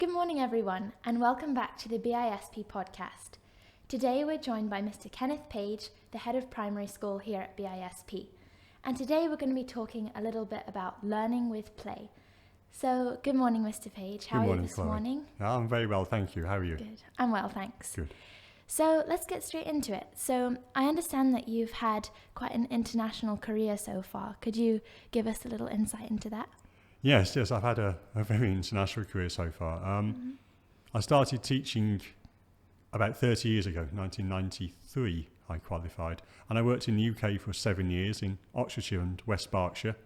Good morning, everyone, and welcome back to the BISP Podcast. Today we're joined by Mr. Kenneth Page, the head of primary school here at BISP. And today we're going to be talking a little bit about learning with play. So, good morning, Mr. Page. How are you this morning? I'm very well, thank you. How are you? Good. I'm well, thanks. Good. So, let's get straight into it. So, I understand that you've had quite an international career so far. Could you give us a little insight into that? Yes, I've had a very international career so far. I started teaching about 30 years ago, 1993 I qualified, and I worked in the UK for 7 years in Oxfordshire and West Berkshire,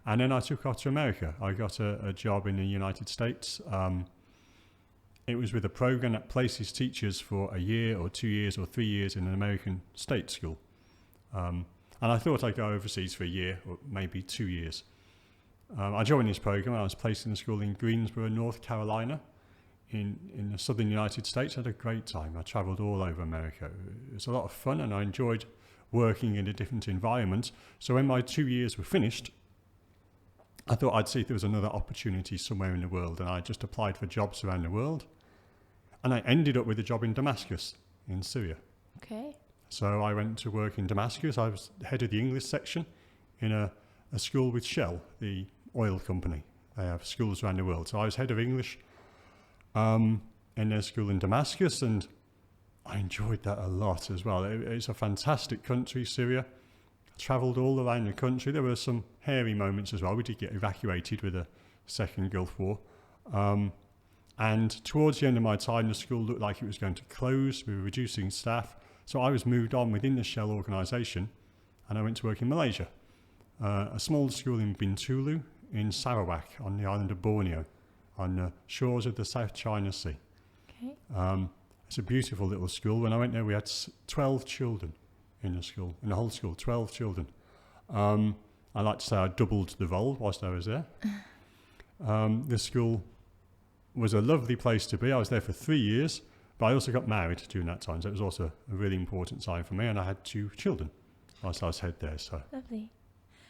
and then I took off to America. I got a job in the United States. It was with a program that places teachers for a year or 2 years or 3 years in an American state school. And I thought I'd go overseas for a year or maybe 2 years. I joined this program. I was placed in a school in Greensboro, North Carolina, in the southern United States. I had a great time. I travelled all over America. It was a lot of fun, and I enjoyed working in a different environment. So when my 2 years were finished, I thought I'd see if there was another opportunity somewhere in the world, and I just applied for jobs around the world, and I ended up with a job in Damascus, in Syria. Okay. So I went to work in Damascus. I was head of the English section in a school with Shell, the oil company. They have schools around the world. So I was head of English in their school in Damascus, and I enjoyed that a lot as well. It's a fantastic country, Syria. I travelled all around the country. There were some hairy moments as well. We did get evacuated with the Second Gulf War. And towards the end of my time, the school looked like it was going to close. We were reducing staff. So I was moved on within the Shell organisation, and I went to work in Malaysia. A small school in Bintulu in Sarawak on the island of Borneo on the shores of the South China Sea. Okay. It's a beautiful little school. When I went there, we had 12 children in the school, in the whole school, 12 children. I like to say I doubled the roll whilst I was there. The school was a lovely place to be. I was there for 3 years, but I also got married during that time, so it was also a really important time for me, and I had 2 children whilst I was head there. So Lovely.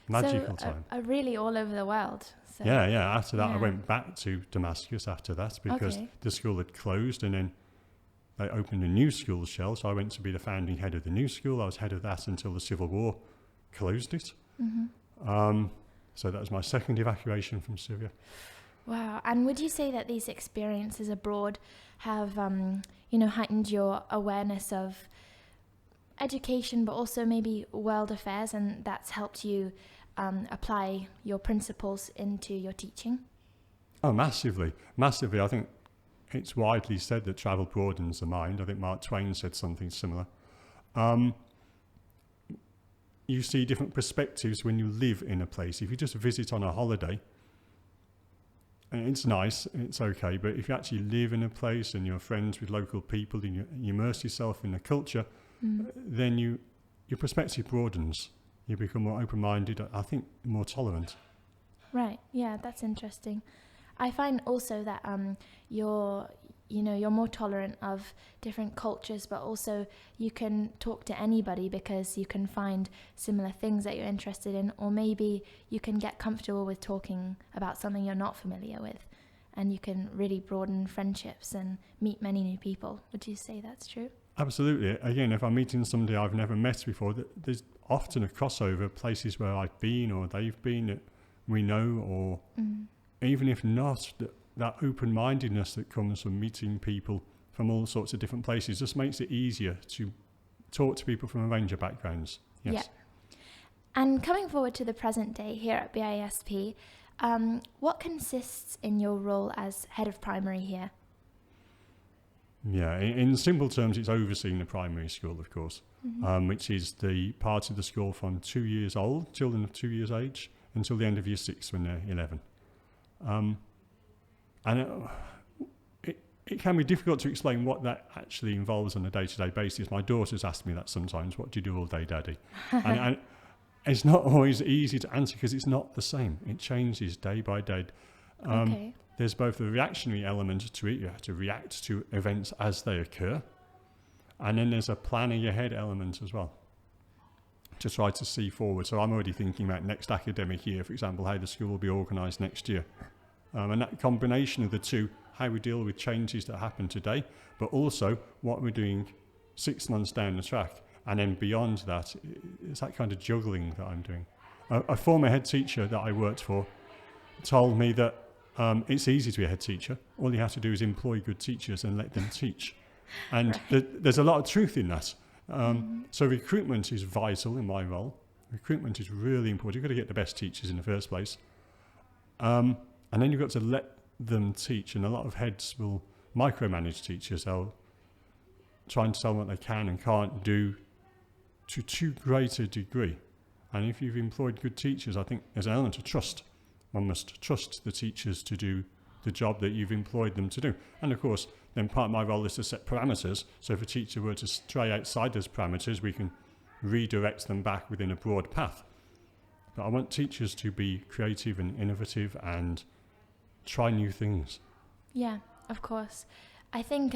magical time. Really all over the world. So. Yeah. After that, I went back to Damascus after that because the school had closed, and then they opened a new school, Shell. So I went to be the founding head of the new school. I was head of that until the Civil War closed it. Mm-hmm. So that was my second evacuation from Syria. Wow. And would you say that these experiences abroad have, heightened your awareness of education, but also maybe world affairs, and that's helped you apply your principles into your teaching? Oh, massively. I think it's widely said that travel broadens the mind. I think Mark Twain said something similar. You see different perspectives when you live in a place. If you just visit on a holiday, and it's nice, it's okay, but if you actually live in a place and you're friends with local people and you immerse yourself in the culture, then your perspective broadens. You become more open-minded, I think more tolerant. Right, yeah, that's interesting. I find also that you're more tolerant of different cultures, but also you can talk to anybody because you can find similar things that you're interested in, or maybe you can get comfortable with talking about something you're not familiar with, and you can really broaden friendships and meet many new people. Would you say that's true? Absolutely. Again, if I'm meeting somebody I've never met before, there's often a crossover, places where I've been or they've been that we know, or even if not, that open-mindedness that comes from meeting people from all sorts of different places just makes it easier to talk to people from a range of backgrounds. Yes. Yeah. And coming forward to the present day here at BISP, what consists in your role as head of primary here? Yeah, in simple terms, it's overseeing the primary school, of course, which is the part of the school from 2 years old, children of 2 years age, until the end of year 6 when they're 11. And it can be difficult to explain what that actually involves on a day-to-day basis. My daughters ask me that sometimes, what do you do all day, Daddy? and it's not always easy to answer because it's not the same. It changes day by day. There's both a reactionary element to it. You have to react to events as they occur. And then there's a planning ahead element as well, to try to see forward. So I'm already thinking about next academic year, for example, how the school will be organised next year. And that combination of the two how we deal with changes that happen today, but also what we're doing 6 months down the track. And then beyond that, it's that kind of juggling that I'm doing. A former head teacher that I worked for told me that it's easy to be a head teacher. All you have to do is employ good teachers and let them teach. And there's a lot of truth in that. So recruitment is vital in my role. Recruitment is really important. You've got to get the best teachers in the first place. And then you've got to let them teach. And a lot of heads will micromanage teachers. They'll try and tell what they can and can't do to too great a degree. And if you've employed good teachers, I think there's an element of trust. One must trust the teachers to do the job that you've employed them to do. And of course, then part of my role is to set parameters. So if a teacher were to stray outside those parameters, we can redirect them back within a broad path. But I want teachers to be creative and innovative and try new things. Yeah, of course. I think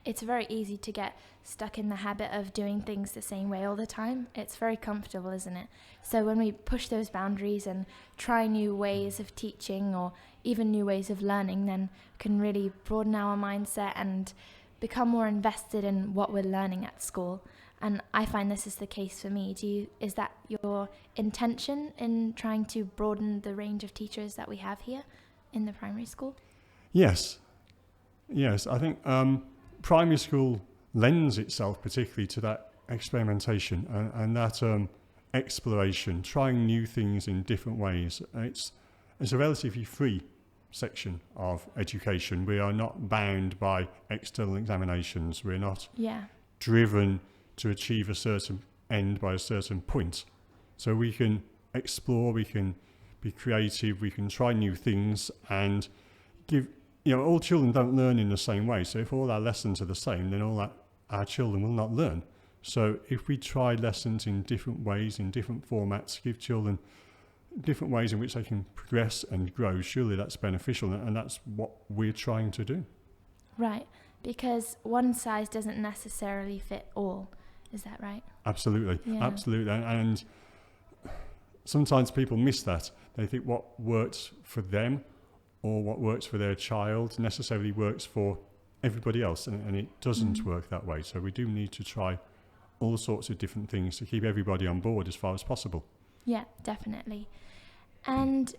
it's very easy to get stuck in the habit of doing things the same way all the time. It's very comfortable, isn't it? So when we push those boundaries and try new ways of teaching or even new ways of learning, then can really broaden our mindset and become more invested in what we're learning at school. And I find this is the case for me. Is that your intention in trying to broaden the range of teachers that we have here in the primary school? Yes, I think primary school lends itself particularly to that experimentation and that exploration, trying new things in different ways. It's a relatively free section of education. We are not bound by external examinations. We're not driven to achieve a certain end by a certain point. So we can explore, we can be creative, we can try new things and give, all children don't learn in the same way. So if all our lessons are the same, then all our children will not learn. So if we try lessons in different ways, in different formats, give children different ways in which they can progress and grow, surely that's beneficial, and that's what we're trying to do. Right, because one size doesn't necessarily fit all. Is that right? Absolutely, absolutely. And sometimes people miss that. They think what works for them or what works for their child necessarily works for everybody else, and it doesn't work that way. So we do need to try all sorts of different things to keep everybody on board as far as possible. Yeah, definitely. And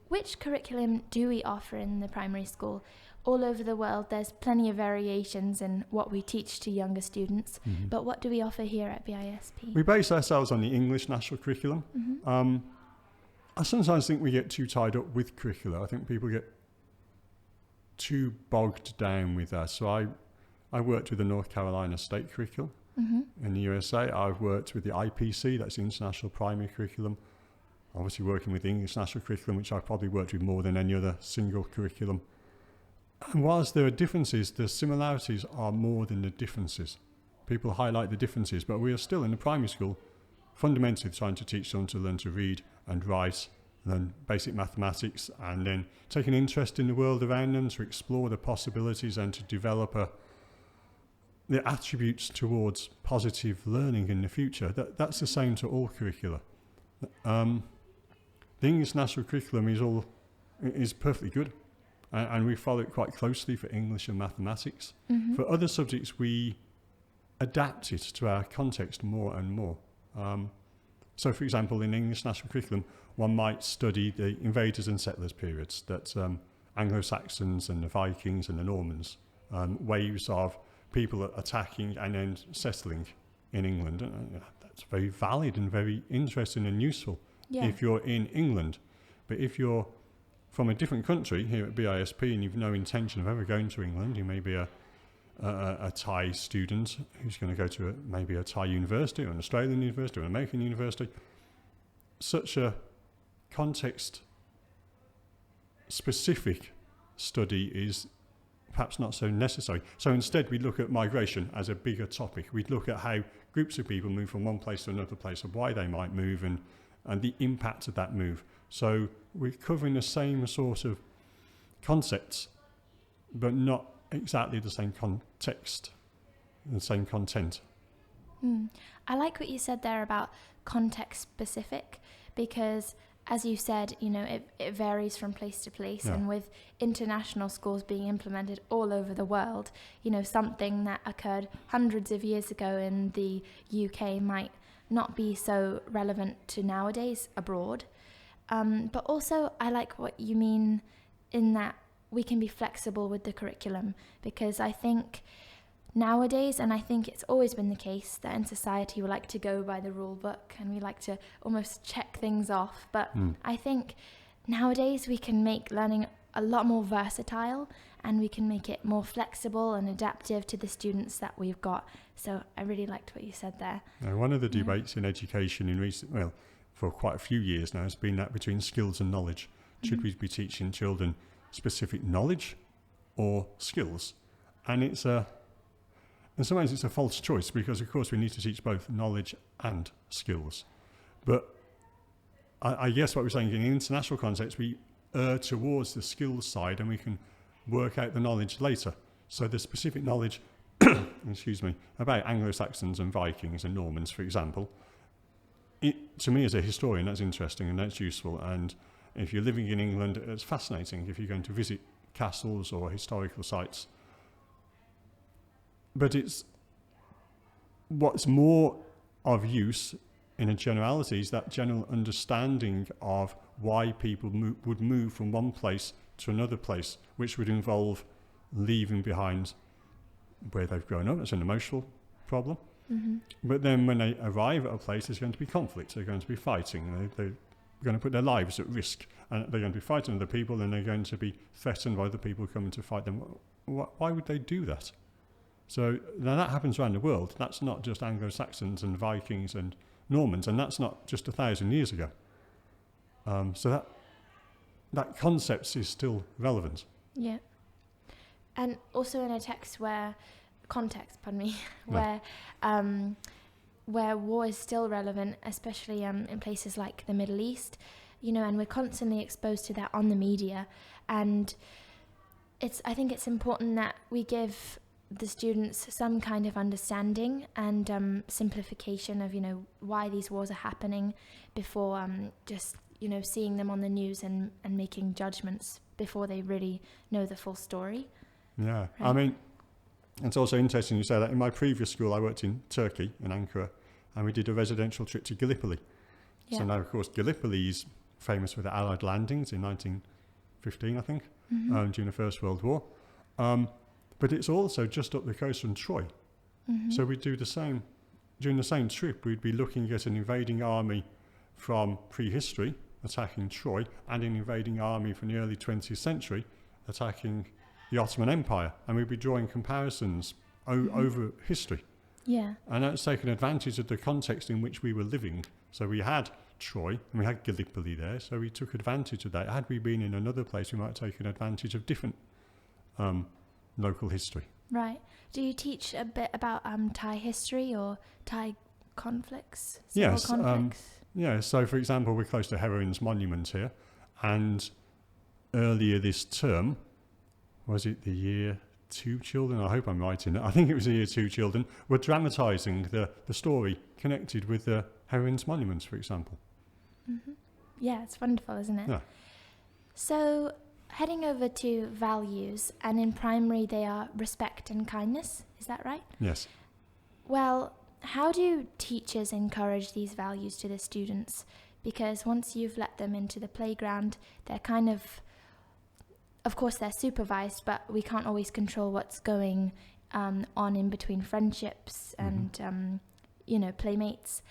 which curriculum do we offer in the primary school? All over the world, there's plenty of variations in what we teach to younger students, but what do we offer here at BISP? We base ourselves on the English national curriculum. I sometimes think we get too tied up with curricula. I think people get too bogged down with that. So I worked with the North Carolina state curriculum in the USA. I've worked with the IPC, that's the International Primary Curriculum. Obviously working with the English national curriculum, which I've probably worked with more than any other single curriculum. And whilst there are differences, the similarities are more than the differences. People highlight the differences, but we are still in the primary school fundamentally trying to teach them to learn to read and write, learn basic mathematics, and then take an interest in the world around them, to explore the possibilities and to develop the attributes towards positive learning in the future. That's the same to all curricula. The English national curriculum is perfectly good. And we follow it quite closely for English and mathematics. For other subjects, we adapt it to our context more and more. So, for example, in English national curriculum, one might study the invaders and settlers periods, that Anglo-Saxons and the Vikings and the Normans, waves of people attacking and then settling in England. That's very valid and very interesting and useful if you're in England. But if you're from a different country here at BISP and you've no intention of ever going to England, you may be a Thai student who's going to go to maybe a Thai university or an Australian university or an American university. Such a context-specific study is perhaps not so necessary. So instead we look at migration as a bigger topic. We look at how groups of people move from one place to another place, and why they might move, and the impact of that move. So we're covering the same sort of concepts, but not exactly the same context, the same content. I like what you said there about context specific, because as you said, it varies from place to place. Yeah. And with international schools being implemented all over the world, something that occurred hundreds of years ago in the UK might not be so relevant to nowadays abroad. But also, I like what you mean in that we can be flexible with the curriculum, because I think nowadays, and I think it's always been the case, that in society we like to go by the rule book and we like to almost check things off. But I think nowadays we can make learning a lot more versatile, and we can make it more flexible and adaptive to the students that we've got. So I really liked what you said there. Now, one of the debates in education for quite a few years now has been that between skills and knowledge. Should we be teaching children specific knowledge or skills? And in some ways it's a false choice, because of course we need to teach both knowledge and skills. But I guess what we're saying, in an international context, we err towards the skills side, and we can work out the knowledge later. So the specific knowledge about Anglo-Saxons and Vikings and Normans, for example, to me as a historian, that's interesting and that's useful. And if you're living in England, it's fascinating if you're going to visit castles or historical sites. But it's what's more of use in a generality is that general understanding of why people would move from one place to another place, which would involve leaving behind where they've grown up. It's an emotional problem. But then when they arrive at a place, there's going to be conflict. They're going to be fighting. They're going to put their lives at risk, and they're going to be fighting other people, and they're going to be threatened by other people coming to fight them. Why would they do that? So now that happens around the world. That's not just Anglo-Saxons and Vikings and Normans, and that's not just 1,000 years ago. So that concept is still relevant. Yeah. And also in a context, where war is still relevant, especially in places like the Middle East, and we're constantly exposed to that on the media. And I think it's important that we give the students some kind of understanding and simplification of, why these wars are happening before just, seeing them on the news and making judgments before they really know the full story. Yeah, right. Right? I mean, it's also interesting you say that. In my previous school, I worked in Turkey, in Ankara, and we did a residential trip to Gallipoli. Yeah. So now, of course, Gallipoli is famous for the Allied landings in 1915, I think, during the First World War. But it's also just up the coast from Troy. So we'd do the same. During the same trip, we'd be looking at an invading army from prehistory attacking Troy, and an invading army from the early 20th century attacking the Ottoman Empire, and we'd be drawing comparisons over history. Yeah. And that's taken advantage of the context in which we were living. So we had Troy and we had Gallipoli there, so we took advantage of that. Had we been in another place, we might have taken advantage of different local history. Right. Do you teach a bit about Thai history or Thai conflicts? Yes. Conflicts? Yeah, so for example, we're close to Heroines Monument here, and earlier this term, was it the Year 2 children? I hope I'm right in it. I think it was the Year 2 children were dramatising the story connected with the Heroines Monuments, for example. Yeah, it's wonderful, isn't it? Yeah. So, heading over to values, and in primary they are respect and kindness, is that right? Yes. Well, how do teachers encourage these values to the students? Because once you've let them into the playground, they're kind of course they're supervised, but we can't always control what's going on in between friendships and, playmates.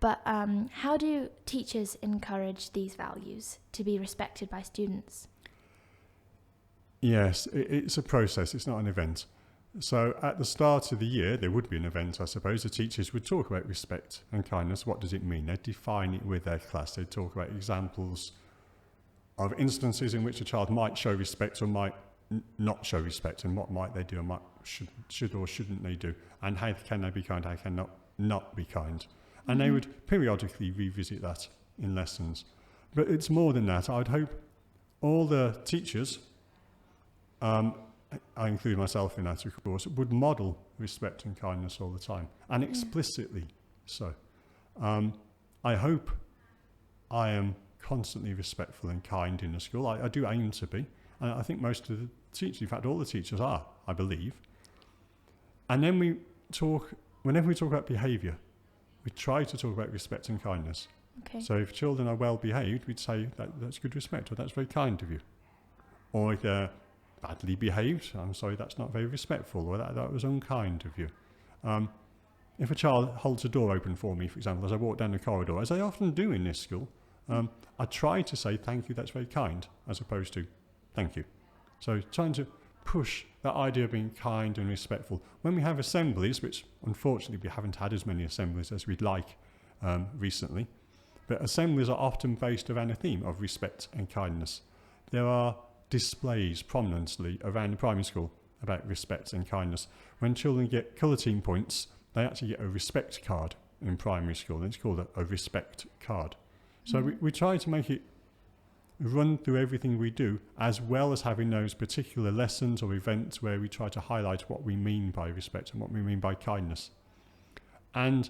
But how do teachers encourage these values to be respected by students? Yes, it's a process. It's not an event. So at the start of the year, there would be an event, I suppose. The teachers would talk about respect and kindness. What does it mean? They'd define it with their class. They'd talk about examples of instances in which a child might show respect or might not show respect, and what might they do and what should or shouldn't they do, and how can they be kind, how can not be kind. And they would periodically revisit that in lessons. But it's more than that. I'd hope all the teachers, I include myself in that, of course, would model respect and kindness all the time, and explicitly so. I hope I am constantly respectful and kind in the school. I do aim to be. And I think most of the teachers, in fact, all the teachers are, I believe. And then whenever we talk about behaviour, we try to talk about respect and kindness. Okay. So if children are well behaved, we'd say that's good respect, or that's very kind of you. Or if they're badly behaved, I'm sorry, that's not very respectful, or that was unkind of you. If a child holds a door open for me, for example, as I walk down the corridor, as I often do in this school, I try to say, thank you, that's very kind, as opposed to, thank you. So trying to push that idea of being kind and respectful. When we have assemblies, which unfortunately we haven't had as many assemblies as we'd like recently, but assemblies are often based around a theme of respect and kindness. There are displays prominently around the primary school about respect and kindness. When children get colour team points, they actually get a respect card in primary school, and it's called a respect card. So we try to make it run through everything we do, as well as having those particular lessons or events where we try to highlight what we mean by respect and what we mean by kindness. And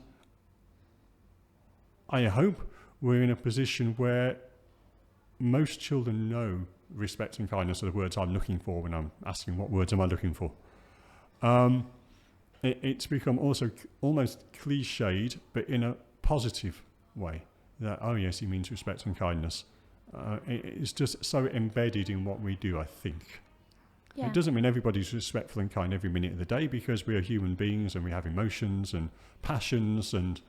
I hope we're in a position where most children know respect and kindness are the words I'm looking for when I'm asking what words am I looking for. It's become also almost cliched, but in a positive way. That, oh yes, he means respect and kindness. It's just so embedded in what we do, I think. Yeah. It doesn't mean everybody's respectful and kind every minute of the day, because we are human beings and we have emotions and passions, and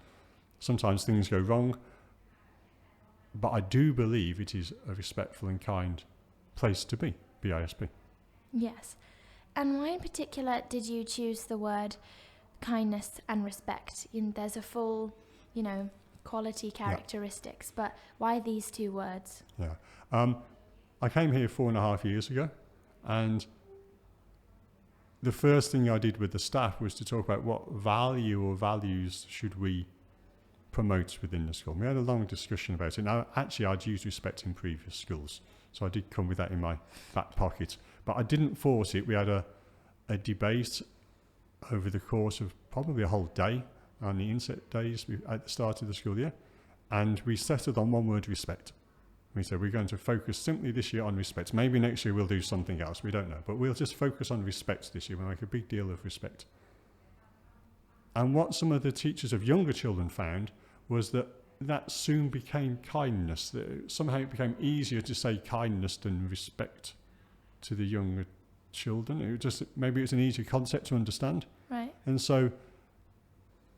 sometimes things go wrong. But I do believe it is a respectful and kind place to be, BISP. Yes. And why in particular did you choose the word kindness and respect? There's a full, quality characteristics, but why these two words? Yeah. I came here 4.5 years ago, and the first thing I did with the staff was to talk about what value or values should we promote within the school. We had a long discussion about it. Now, actually, I'd used respect in previous schools, so I did come with that in my back pocket. But I didn't force it. We had a debate over the course of probably a whole day on the inset days at the start of the school year, and we settled on one word: respect. We said we're going to focus simply this year on respect. Maybe next year we'll do something else, we don't know, but we'll just focus on respect this year. We'll make a big deal of respect. And what some of the teachers of younger children found was that soon became kindness. That somehow it became easier to say kindness than respect to the younger children. Maybe it's an easier concept to understand. Right. And so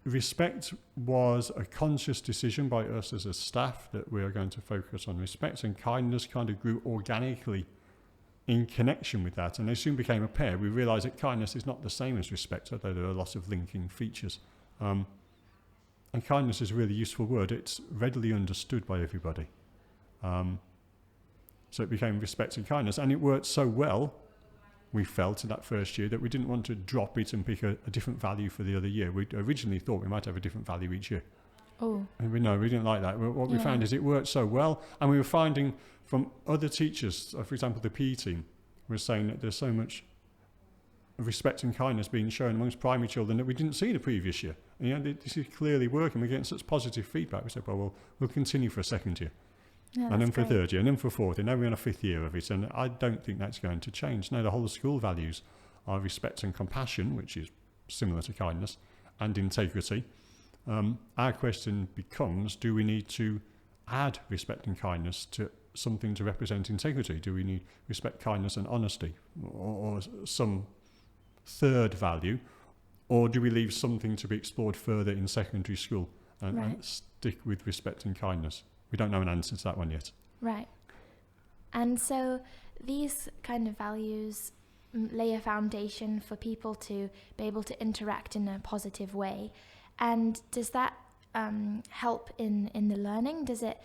respect was a conscious decision by us as a staff that we are going to focus on respect, and kindness kind of grew organically in connection with that, and they soon became a pair. We realised that kindness is not the same as respect, although there are lots of linking features. And kindness is a really useful word. It's readily understood by everybody. So it became respect and kindness, and it worked so well, we felt, in that first year, that we didn't want to drop it and pick a different value for the other year. We originally thought we might have a different value each year. Oh. And we didn't like that. What we found is it worked so well, and we were finding from other teachers, for example, the PE team, was saying that there's so much respect and kindness being shown amongst primary children that we didn't see the previous year. And this is clearly working. We're getting such positive feedback. We said, well, we'll continue for a second year. Yeah, and then for a third year, and then for a fourth, and now we're on a fifth year of it, and I don't think that's going to change. Now, the whole school values are respect and compassion, which is similar to kindness, and integrity. Our question becomes, do we need to add respect and kindness to something to represent integrity? Do we need respect, kindness, and honesty, or some third value, or do we leave something to be explored further in secondary school and stick with respect and kindness? We don't know an answer to that one yet. Right. And so these kind of values lay a foundation for people to be able to interact in a positive way. And does that help in the learning? Does it?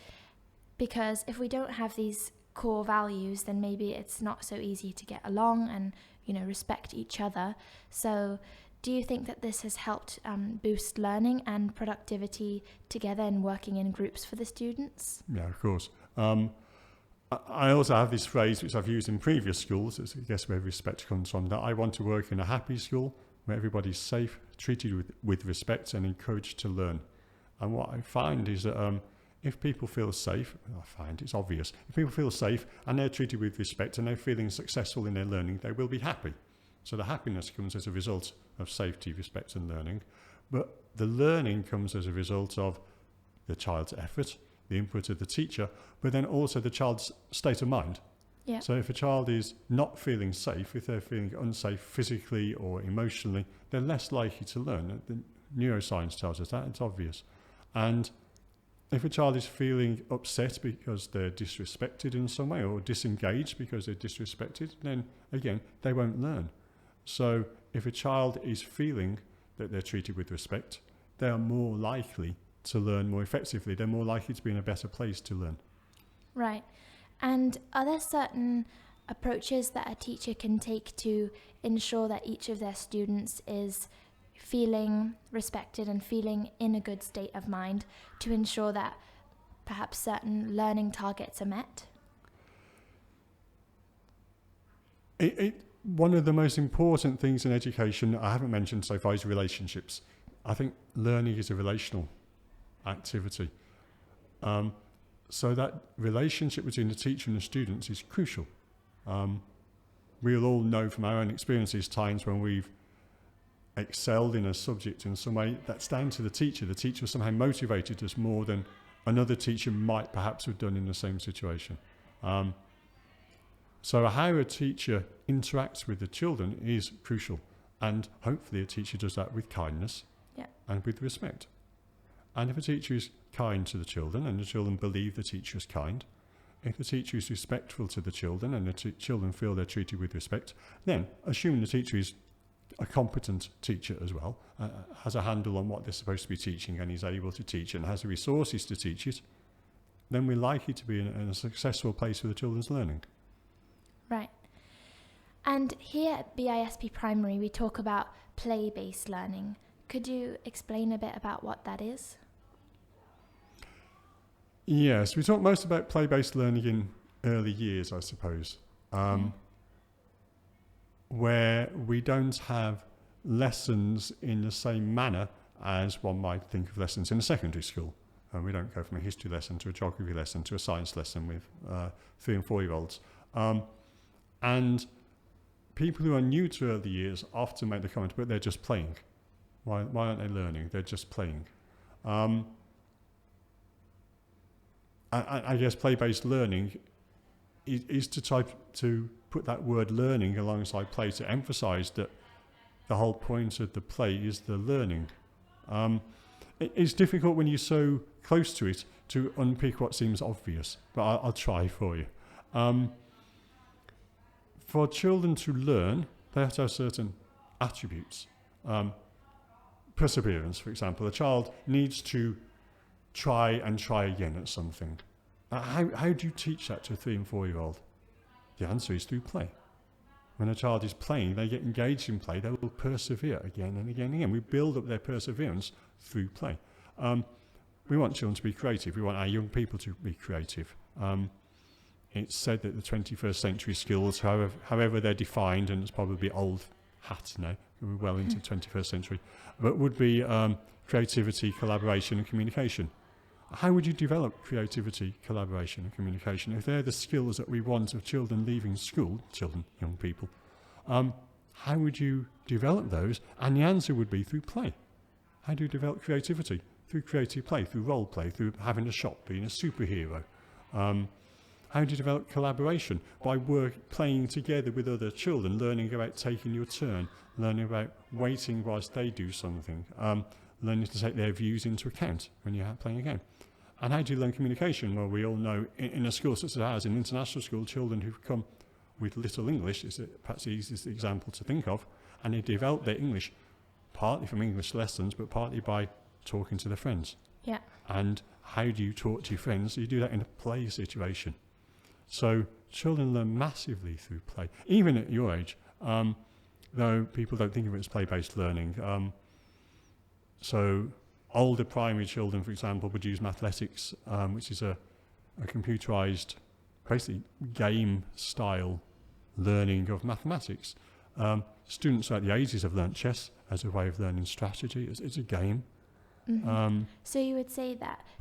Because if we don't have these core values, then maybe it's not so easy to get along and, respect each other. So do you think that this has helped boost learning and productivity together and working in groups for the students? Yeah, of course. I also have this phrase which I've used in previous schools, I guess where respect comes from, that I want to work in a happy school where everybody's safe, treated with respect and encouraged to learn. And what I find is that if people feel safe, I find it's obvious, if people feel safe and they're treated with respect and they're feeling successful in their learning, they will be happy. So the happiness comes as a result of safety, respect and learning. But the learning comes as a result of the child's effort, the input of the teacher, but then also the child's state of mind. Yeah. So if a child is not feeling safe, if they're feeling unsafe physically or emotionally, they're less likely to learn. The neuroscience tells us that, it's obvious. And if a child is feeling upset because they're disrespected in some way or disengaged because they're disrespected, then again, they won't learn. So if a child is feeling that they're treated with respect, they are more likely to learn more effectively. They're more likely to be in a better place to learn. Right. And are there certain approaches that a teacher can take to ensure that each of their students is feeling respected and feeling in a good state of mind to ensure that perhaps certain learning targets are met? One of the most important things in education I haven't mentioned so far is relationships. I think learning is a relational activity. So that relationship between the teacher and the students is crucial. We'll all know from our own experiences times when we've excelled in a subject in some way. That's down to the teacher. The teacher somehow motivated us more than another teacher might perhaps have done in the same situation. So how a teacher interacts with the children is crucial, and hopefully a teacher does that with kindness and with respect. And if a teacher is kind to the children and the children believe the teacher is kind, if the teacher is respectful to the children and the children feel they're treated with respect, then assuming the teacher is a competent teacher as well, has a handle on what they're supposed to be teaching and is able to teach and has the resources to teach it, then we're likely to be in a successful place for the children's learning. Right. And here at BISP Primary, we talk about play-based learning. Could you explain a bit about what that is? Yes, we talk most about play-based learning in early years, I suppose, where we don't have lessons in the same manner as one might think of lessons in a secondary school. We don't go from a history lesson to a geography lesson to a science lesson with 3 and 4 year olds. And people who are new to early years often make the comment, but they're just playing. Why aren't they learning? They're just playing. I guess play-based learning is to try to put that word learning alongside play to emphasise that the whole point of the play is the learning. It's difficult when you're so close to it to unpick what seems obvious, but I'll try for you. For children to learn, they have to have certain attributes. Perseverance, for example. A child needs to try and try again at something. How do you teach that to a 3 and 4 year old? The answer is through play. When a child is playing, they get engaged in play, they will persevere again and again and again. We build up their perseverance through play. We want children to be creative. We want our young people to be creative. It's said that the 21st century skills, however they're defined, and it's probably old hat now, we're well into the 21st century, but would be creativity, collaboration and communication. How would you develop creativity, collaboration and communication if they're the skills that we want of children leaving school, children, young people? How would you develop those? And the answer would be through play. How do you develop creativity? Through creative play, through role play, through having a shop, being a superhero. How do you develop collaboration? By playing together with other children, learning about taking your turn, learning about waiting whilst they do something, learning to take their views into account when you're playing a game. And how do you learn communication? Well, we all know in a school such as ours, an international school, children who come with little English is perhaps the easiest example to think of, and they develop their English partly from English lessons, but partly by talking to their friends. Yeah. And how do you talk to your friends? You do that in a play situation. So children learn massively through play, even at your age, though people don't think of it as play-based learning. So older primary children, for example, would use mathletics, which is a computerized, basically game-style learning of mathematics. Students at the ages have learnt chess as a way of learning strategy. It's a game. So you would say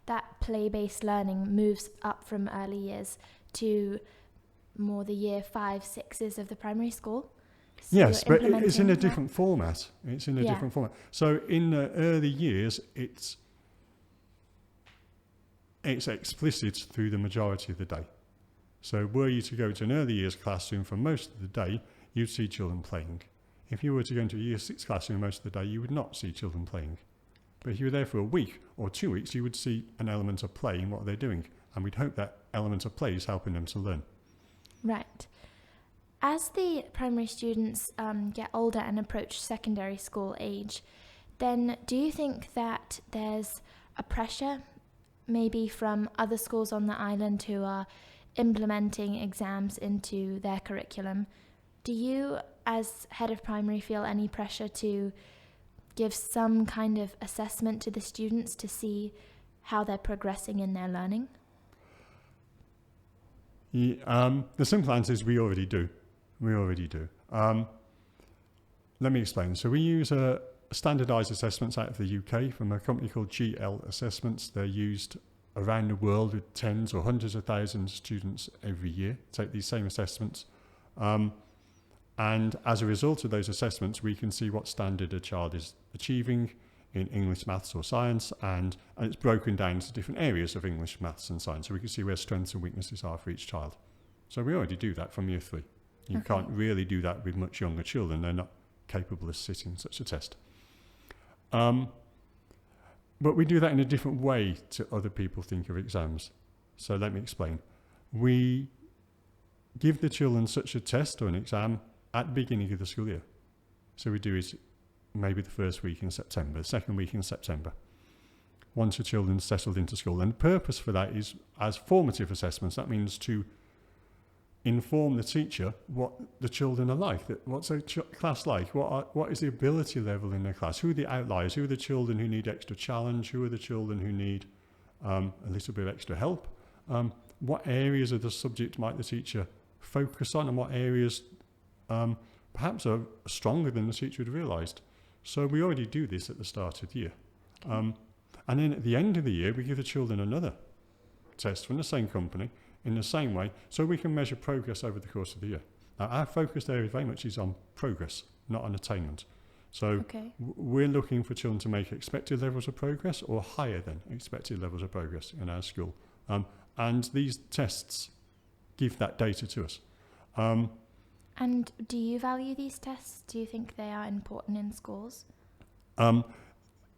that play-based learning moves up from early years to more the year 5, 6s of the primary school? So yes, but it's in a implementing different format. It's in a different format. So in the early years, it's explicit through the majority of the day. So were you to go to an early years classroom for most of the day, you'd see children playing. If you were to go into a year 6 classroom most of the day, you would not see children playing. But if you were there for a week or 2 weeks, you would see an element of play in what they're doing. And we'd hope that element of play is helping them to learn. Right. As the primary students get older and approach secondary school age, then do you think that there's a pressure maybe from other schools on the island who are implementing exams into their curriculum? Do you, as head of primary, feel any pressure to give some kind of assessment to the students to see how they're progressing in their learning? Yeah, the simple answer is we already do. Let me explain. So we use standardised assessments out of the UK from a company called GL Assessments. They're used around the world with tens or hundreds of thousands of students every year take these same assessments. And as a result of those assessments, we can see what standard a child is achieving in English, maths or science, and it's broken down into different areas of English, maths and science, so we can see where strengths and weaknesses are for each child. So we already do that from year 3. You can't really do that with much younger children. They're not capable of sitting such a test. But we do that in a different way to other people think of exams. So let me explain. We give the children such a test or an exam at the beginning of the school year. So we do it maybe the first week in September, the second week in September, once the children's settled into school. And the purpose for that is as formative assessments. That means to inform the teacher what the children are like. What's a class like? What is the ability level in their class? Who are the outliers? Who are the children who need extra challenge? Who are the children who need a little bit of extra help? What areas of the subject might the teacher focus on, and what areas perhaps are stronger than the teacher had realised? So we already do this at the start of the year. And then at the end of the year, we give the children another test from the same company in the same way, so we can measure progress over the course of the year. Now, our focus area very much is on progress, not on attainment. So we're looking for children to make expected levels of progress or higher than expected levels of progress in our school. And these tests give that data to us. And do you value these tests? Do you think they are important in schools?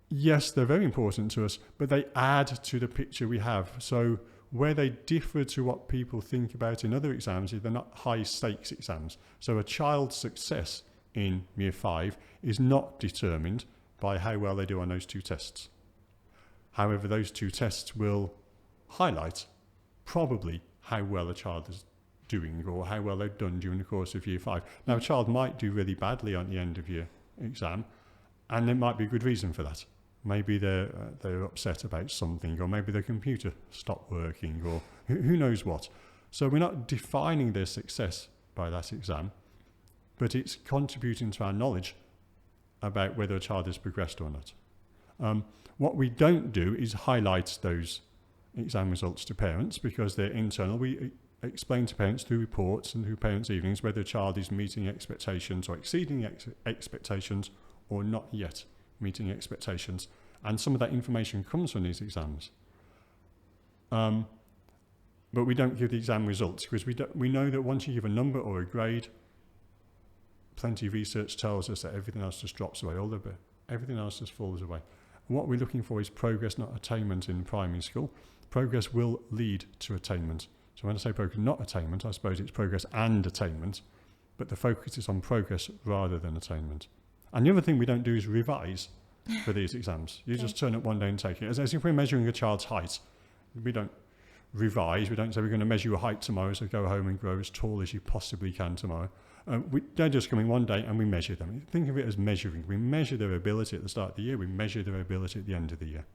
Yes, they're very important to us, but they add to the picture we have. So where they differ to what people think about in other exams is they're not high stakes exams. So a child's success in year 5 is not determined by how well they do on those 2 tests. However, those 2 tests will highlight probably how well a child is doing or how well they've done during the course of year 5. Now, a child might do really badly on the end of year exam, and there might be a good reason for that. Maybe they're upset about something, or maybe their computer stopped working, or who knows what. So we're not defining their success by that exam, but it's contributing to our knowledge about whether a child has progressed or not. What we don't do is highlight those exam results to parents because they're internal. We explain to parents through reports and through parents' evenings whether a child is meeting expectations or exceeding expectations or not yet meeting expectations, and some of that information comes from these exams. But we don't give the exam results because we know that once you give a number or a grade, plenty of research tells us that everything else just drops away, everything else just falls away. And what we're looking for is progress, not attainment in primary school. Progress will lead to attainment. So when I say progress, not attainment, I suppose it's progress and attainment, but the focus is on progress rather than attainment. And the other thing we don't do is revise for these exams. You just turn up one day and take it. As if we're measuring a child's height. We don't revise. We don't say we're going to measure your height tomorrow, so go home and grow as tall as you possibly can tomorrow. They're just coming one day and we measure them. Think of it as measuring. We measure their ability at the start of the year. We measure their ability at the end of the year.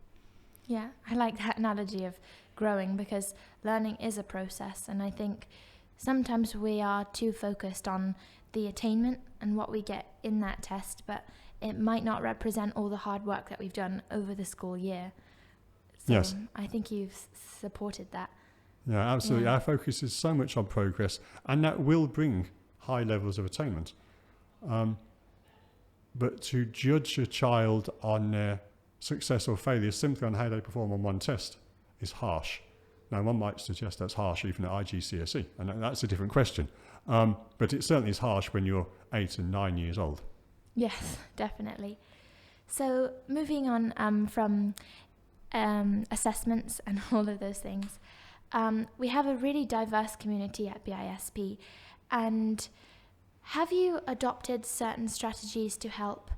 Yeah, I like that analogy of growing because learning is a process, and I think sometimes we are too focused on the attainment and what we get in that test, but it might not represent all the hard work that we've done over the school year. So Yes. I think you've supported that. Yeah, absolutely. Yeah. Our focus is so much on progress, and that will bring high levels of attainment. But to judge a child on their success or failure simply on how they perform on one test is harsh. Now, one might suggest that's harsh even at IGCSE, and that's a different question. But it certainly is harsh when you're 8 and 9 years old. Yes, definitely. So moving on from assessments and all of those things, we have a really diverse community at BISP. And have you adopted certain strategies to help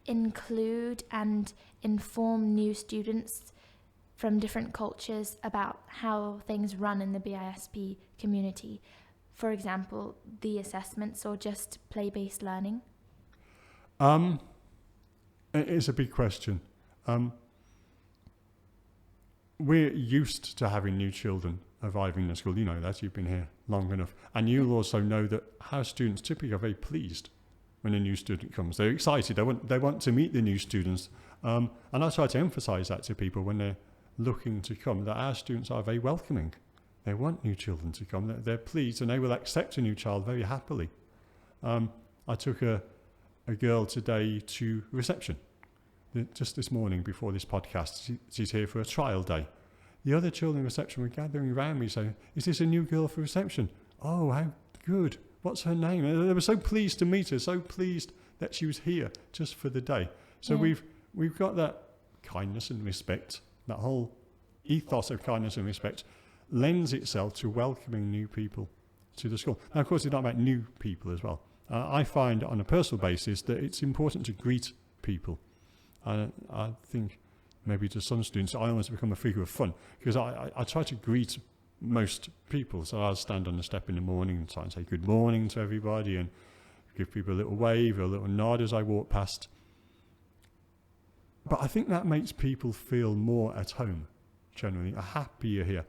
include and inform new students from different cultures about how things run in the BISP community? For example, the assessments or just play-based learning? It is a big question. We're used to having new children arriving in school. You know that, you've been here long enough. And you'll also know that our students typically are very pleased when a new student comes. They're excited, they want to meet the new students. And I try to emphasise that to people when they're looking to come, that our students are very welcoming. They want new children to come, they're pleased, and they will accept a new child very happily. I took a girl today to reception just this morning before this podcast. She's here for a trial day. The other children in reception were gathering around me saying, "Is this a new girl for reception? Oh, how good. What's her name?" And they were so pleased to meet her, so pleased that she was here just for the day. So we've got that kindness and respect, that whole ethos of kindness and respect lends itself to welcoming new people to the school. Now, of course, it's not about new people as well. I find on a personal basis that it's important to greet people. I think maybe to some students, I almost become a figure of fun because I try to greet most people. So I'll stand on the step in the morning and try and say good morning to everybody and give people a little wave or a little nod as I walk past. But I think that makes people feel more at home, generally, happier here.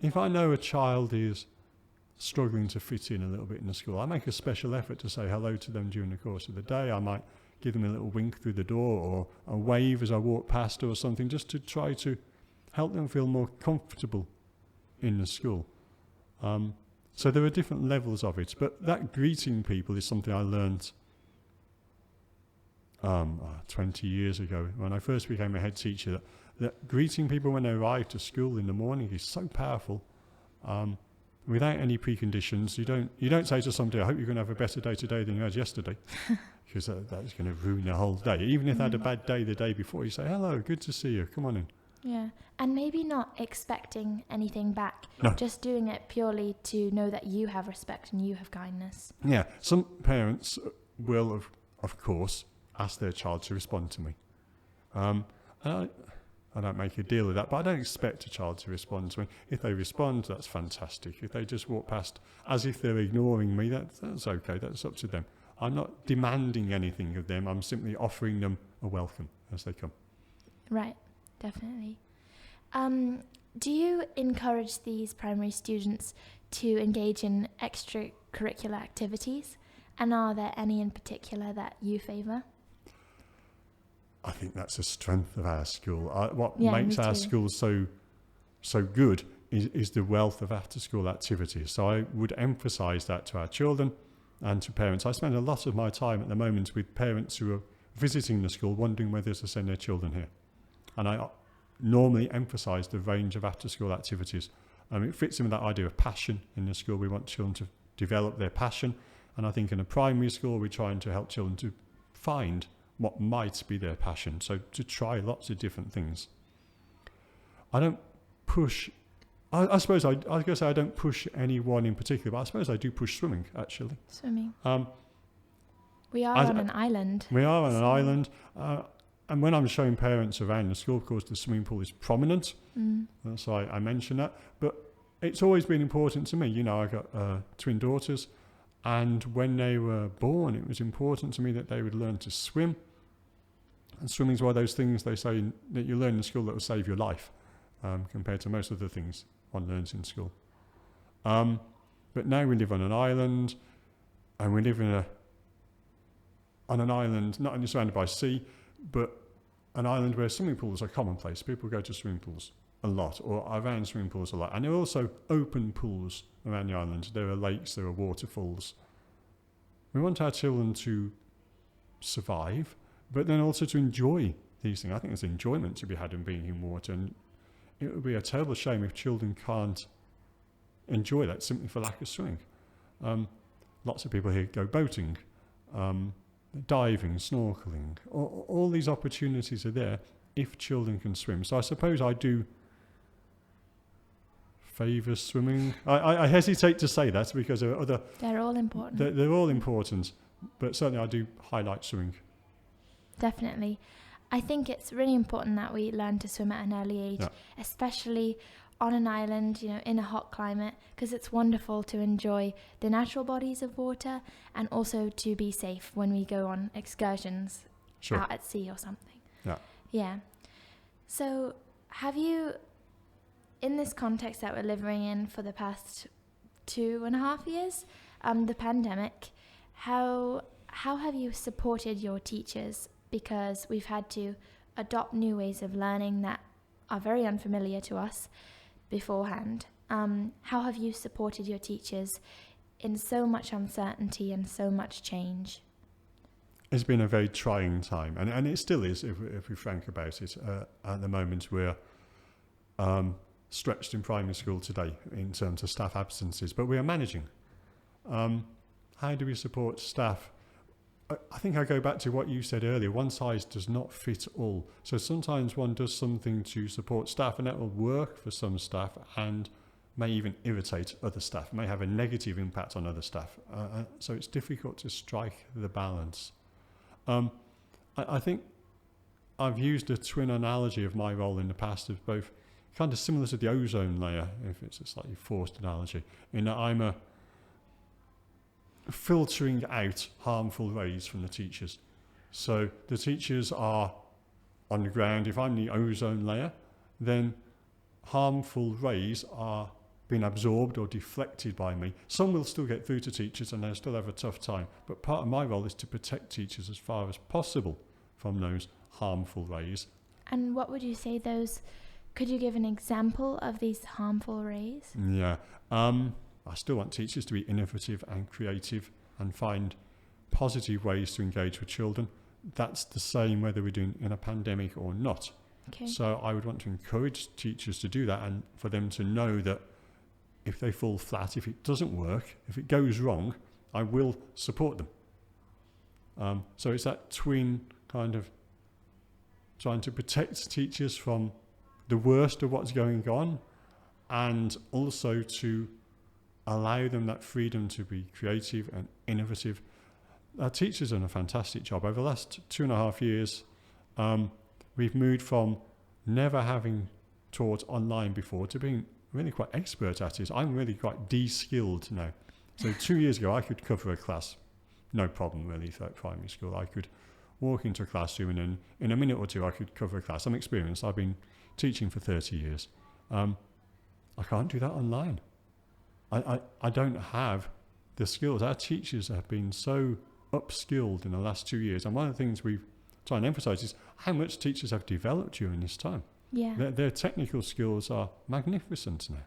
If I know a child is struggling to fit in a little bit in the school, I make a special effort to say hello to them during the course of the day. I might give them a little wink through the door or a wave as I walk past or something, just to try to help them feel more comfortable in the school. So there are different levels of it, but that greeting people is something I learned 20 years ago when I first became a head teacher, that greeting people when they arrive to school in the morning is so powerful. Without any preconditions, you don't say to somebody, "I hope you're going to have a better day today than you had yesterday," because that's going to ruin their whole day. Even if they had a bad day the day before, you say, "Hello, good to see you, come on in." Yeah, and maybe not expecting anything back, No. just doing it purely to know that you have respect and you have kindness. Yeah, some parents will, of course, ask their child to respond to me. And I don't make a deal of that, but I don't expect a child to respond to me. If they respond, that's fantastic. If they just walk past as if they're ignoring me, that's okay, that's up to them. I'm not demanding anything of them, I'm simply offering them a welcome as they come. Right, definitely. Do you encourage these primary students to engage in extracurricular activities? And are there any in particular that you favour? I think that's a strength of our school. What Yeah, makes me our too. school so good is the wealth of after-school activities. So I would emphasise that to our children and to parents. I spend a lot of my time at the moment with parents who are visiting the school, wondering whether to send their children here. And I normally emphasise the range of after-school activities. It fits in with that idea of passion in the school. We want children to develop their passion. And I think in a primary school, we're trying to help children to find what might be their passion. So to try lots of different things. I don't push, I suppose I was going to say I don't push anyone in particular, but I suppose I do push swimming, actually. Swimming. We are on an island. We are on an island. And when I'm showing parents around the school, of course, the swimming pool is prominent. So I mention that. But it's always been important to me. You know, I got twin daughters. And when they were born, it was important to me that they would learn to swim. And swimming is one of those things they say that you learn in school that will save your life, compared to most of the things one learns in school. But now we live on an island, and we live in on an island, not only surrounded by sea, but an island where swimming pools are commonplace. People go to swimming pools a lot, or around swimming pools a lot. And there are also open pools around the island. There are lakes, there are waterfalls. We want our children to survive, but then also to enjoy these things. I think there's enjoyment to be had in being in water, and it would be a terrible shame if children can't enjoy that simply for lack of swimming. Lots of people here go boating, diving, snorkeling. All these opportunities are there if children can swim. So I suppose I do favour swimming. I hesitate to say that because there are other... They're all important. They're all important, but certainly I do highlight swimming. Definitely. I think it's really important that we learn to swim at an early age, especially on an island, in a hot climate, because it's wonderful to enjoy the natural bodies of water and also to be safe when we go on excursions out at sea or something. Yeah. So have you, in this context that we're living in for the past 2.5 years, the pandemic, how have you supported your teachers? Because we've had to adopt new ways of learning that are very unfamiliar to us beforehand. How have you supported your teachers in so much uncertainty and so much change? It's been a very trying time, and it still is, if we're frank about it. At the moment, we're stretched in primary school today in terms of staff absences, but we are managing. How do we support staff? I think I go back to what you said earlier. One size does not fit all. So sometimes one does something to support staff, and that will work for some staff and may even irritate other staff, may have a negative impact on other staff. So it's difficult to strike the balance. I think I've used a twin analogy of my role in the past of both kind of similar to the ozone layer, if it's a slightly forced analogy, in that I'm filtering out harmful rays from the teachers. So the teachers are on the ground. If I'm the ozone layer, then harmful rays are being absorbed or deflected by me. Some will still get through to teachers and they'll still have a tough time. But part of my role is to protect teachers as far as possible from those harmful rays. And what would you say could you give an example of these harmful rays? Yeah. I still want teachers to be innovative and creative and find positive ways to engage with children. That's the same whether we're doing in a pandemic or not. Okay. So I would want to encourage teachers to do that, and for them to know that if they fall flat, if it doesn't work, if it goes wrong, I will support them. So it's that twin kind of trying to protect teachers from the worst of what's going on, and also to allow them that freedom to be creative and innovative. Our teachers have done a fantastic job. Over the last 2.5 years, we've moved from never having taught online before to being really quite expert at it. I'm really quite de-skilled now. So 2 years ago, I could cover a class, no problem really, for primary school. I could walk into a classroom and then in a minute or two, I could cover a class. I'm experienced. I've been teaching for 30 years. I can't do that online. I don't have the skills. Our teachers have been so upskilled in the last 2 years. And one of the things we've tried to emphasise is how much teachers have developed during this time. Yeah. Their technical skills are magnificent now.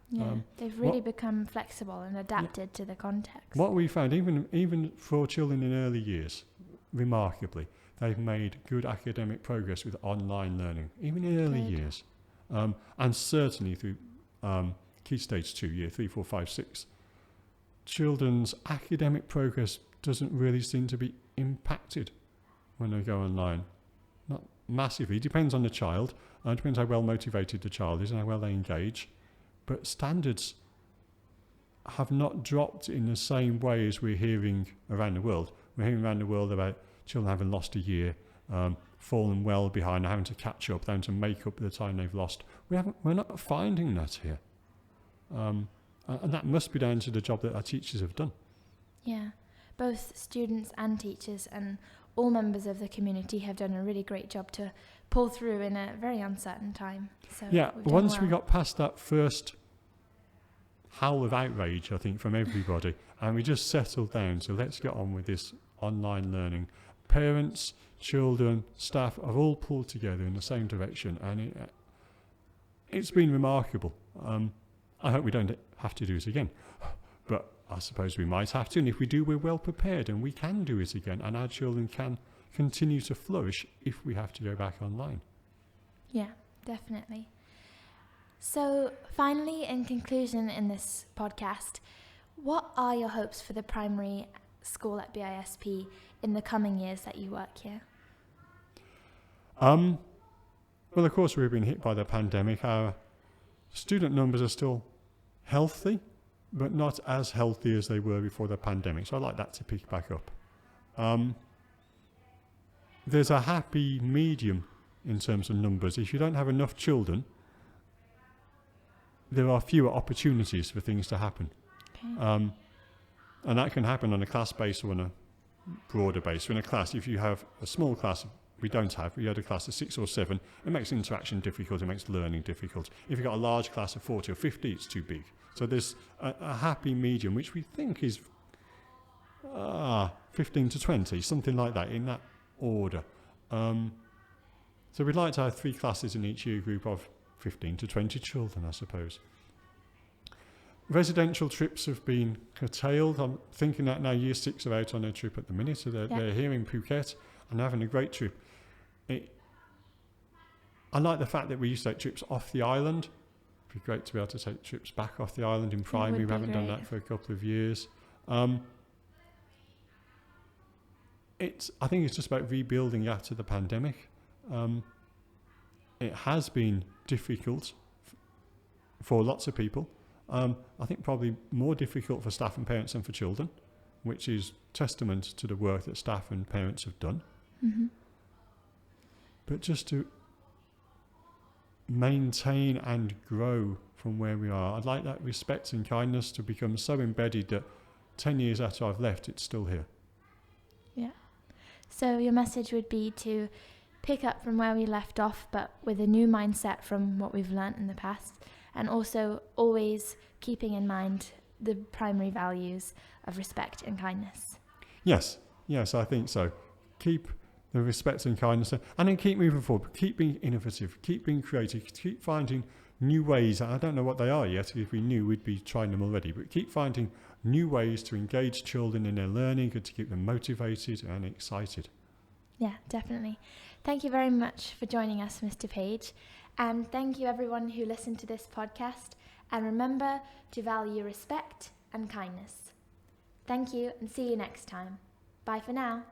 Yeah, they've really become flexible and adapted to the context. What we found, even for children in early years, remarkably, they've made good academic progress with online learning, even in early years. And certainly through Key Stage 2, Year 3, 4, 5, 6. Children's academic progress doesn't really seem to be impacted when they go online. Not massively. It depends on the child. It depends how well motivated the child is and how well they engage. But standards have not dropped in the same way as we're hearing around the world. We're hearing around the world about children having lost a year, fallen well behind, having to catch up, having to make up the time they've lost. We're not finding that here. And that must be down to the job that our teachers have done. Yeah, both students and teachers and all members of the community have done a really great job to pull through in a very uncertain time. So once we got past that first howl of outrage, I think, from everybody, and we just settled down, so let's get on with this online learning. Parents, children, staff are all pulled together in the same direction, and it's been remarkable. I hope we don't have to do it again, but I suppose we might have to, and if we do, we're well prepared and we can do it again, and our children can continue to flourish if we have to go back online. Yeah, definitely. So finally, in conclusion in this podcast, what are your hopes for the primary school at BISP in the coming years that you work here? Well, of course, we've been hit by the pandemic. Our student numbers are still healthy, but not as healthy as they were before the pandemic. So I'd like that to pick back up. There's a happy medium in terms of numbers. If you don't have enough children, there are fewer opportunities for things to happen. Okay. And that can happen on a class base or on a broader base. So in a class, if you have a small class, we had a class of 6 or 7, it makes interaction difficult, it makes learning difficult. If you've got a large class of 40 or 50, it's too big. So there's a happy medium, which we think is 15 to 20, something like that, in that order. So we'd like to have 3 classes in each year group of 15 to 20 children, I suppose. Residential trips have been curtailed. I'm thinking that now year 6 are out on a trip at the minute, so they're here in Phuket and having a great trip. I like the fact that we used to take trips off the island. It'd be great to be able to take trips back off the island in primary. We haven't done that for a couple of years. I think it's just about rebuilding after the pandemic. It has been difficult for lots of people. I think probably more difficult for staff and parents than for children, which is testament to the work that staff and parents have done. Mm-hmm. But just to maintain and grow from where we are, I'd like that respect and kindness to become so embedded that 10 years after I've left, it's still here. Yeah. So your message would be to pick up from where we left off, but with a new mindset from what we've learnt in the past, and also always keeping in mind the primary values of respect and kindness. Yes, I think so. Keep the respect and kindness, and then keep moving forward. Keep being innovative, keep being creative, keep finding new ways. I don't know what they are yet. If we knew, we'd be trying them already, but keep finding new ways to engage children in their learning and to keep them motivated and excited. Yeah, definitely. Thank you very much for joining us, Mr. Page. And thank you everyone who listened to this podcast. And remember to value respect and kindness. Thank you and see you next time. Bye for now.